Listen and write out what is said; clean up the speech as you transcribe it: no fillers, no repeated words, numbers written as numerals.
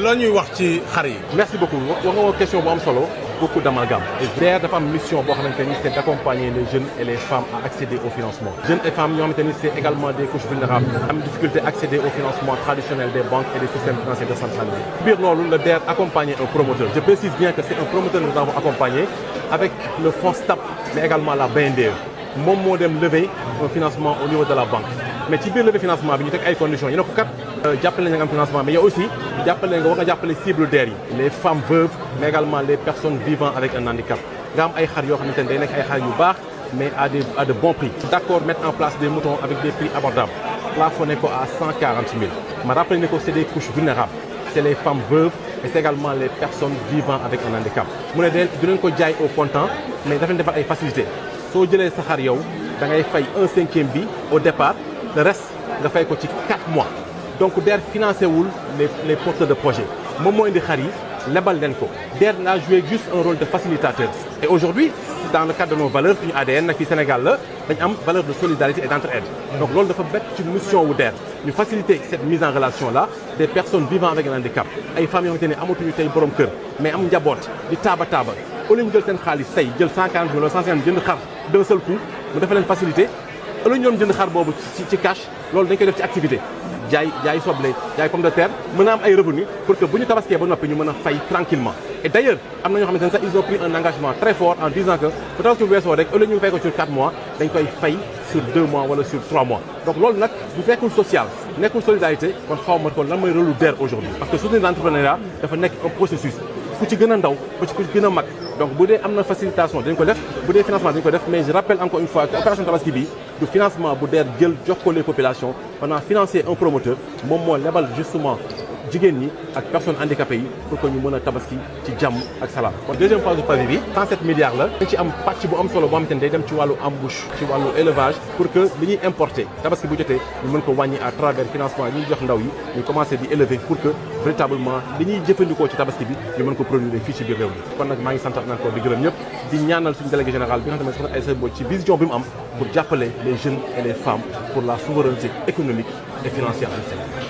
loo ñuy wax ci xar yi. merci beaucoup wax nga question bu am solo beaucoup d'amalgame. et DER dafa am mission boo xamante ni c'est d'accompagner les jeunes et les femmes à accéder au financement. jeunes et femmes ñoo xamante ni c'est également des couches vulnérables am difficulté accéder au financement traditionnel des banques et des systèmes financiers décentralisés. biir loolu le DER accompagner un promoteur. je précise bien que c'est un promoteur que nous avons accompagné avec le fonds STAP mais également la BNDE. moom moo dem lever un financement au niveau de la banque mais ci biir lever financement bi ñu teg ay conditions ñu ne ko kat jàppale nga am financement mais yow aussi jàppale nga war nga jàppale cible DER yi les femmes veuves mais également les personnes vivant avec un handicap nga am ay xar yoo xamante ne day nekk ay xar yu baax mais à de bons prix. d'accord mettre en place des moutons avec des prix abordables plafonné ko à 140 000 ma rappelé ne ko c'est des couches vulnérables c'est les femmes veuves et c'est également les personnes vivant avec un handicap mu ne dinañ ko jaay au comptant mais dafa leen defal ay facilités. soo jëlee sa xar yow da ngay fay 1/5 bi au départ le reste nga fay ko ci 4 mois donc DER financé wul les porteurs de projet moom moo indi xar yi lebal leen ko DER a joué juste un rôle de facilitateur. et aujourd'hui dans le cadre de nos valeurs suñu ADN nag fi Sénégal la dañ am valeur de solidarité et d'entraide donc loolu dafa bett ci mission wu DER ñu faciliter cette mise en relation là des personnes vivant avec un handicap ay femmes yoo xamante ne amatuñu tey borom kër mais am njaboot di taaba au lieu ñu jël seen xaalis tey jël 140 000 wala 150 000 jënd xar d'un seul coup mu defal leen facilité au lieu ñu doon jënd xar boobu ci cash loolu dañ koy def ci activité jaay soble jaay pomme de terre mën a am ay revenus pour que bu ñu tabaskee ba noppi ñu mën a fay tranquillement et d'ailleurs am na ñoo xamante ne sax ils ont pris un engagement très fort en disant que bu tabaski bu weesoo rek au lieu ñu fay ko sur 4 mois dañ koy fay sur 2 mois wala sur 3 mois donc loolu nag bu fekkul social nekkul solidarité kon xaw ma ko lan mooy rôle lu DER aujourd'hui parce que soutenir l'entrepreneuriat dafa nekk un processus ku ci gën a ndaw ku ci gën a mag donc bu dee am na facilitation dañ ko def bu dee financement dañ ko def mais je rappelle encore une fois que opération tabaski bi du financement bu DER jël jox ko les populations on a financé un promoteur moom moo lebal justement jigéen ñi ak personnes handicapées yi pour que ñu mën a tabaski ci jàmm ak salaam. kon deuxième phase du pavillon bi 107 milliards la dañ ci am pàcc bu am solo boo xamante ne day dem ci wàllu embouche ci wàllu élevage pour que li ñuy importer tabaski bu jotee ñu mën ko wàññi à travers financement yi ñuy jox ndaw yi ñu commencé di élever pour que véritablement li ñuy jëfandikoo ci tabaski bi ñu mën ko produire fii ci biir réew mi kon nag maa ngi sant encore di gërëm ñëpp di ñaanal suñu délégué général bi nga xam ne soxna Aïssa Mbodj ci vision bi mu am pour jàppale les jeunes et les femmes pour la souveraineté économique et financière du Sénégal.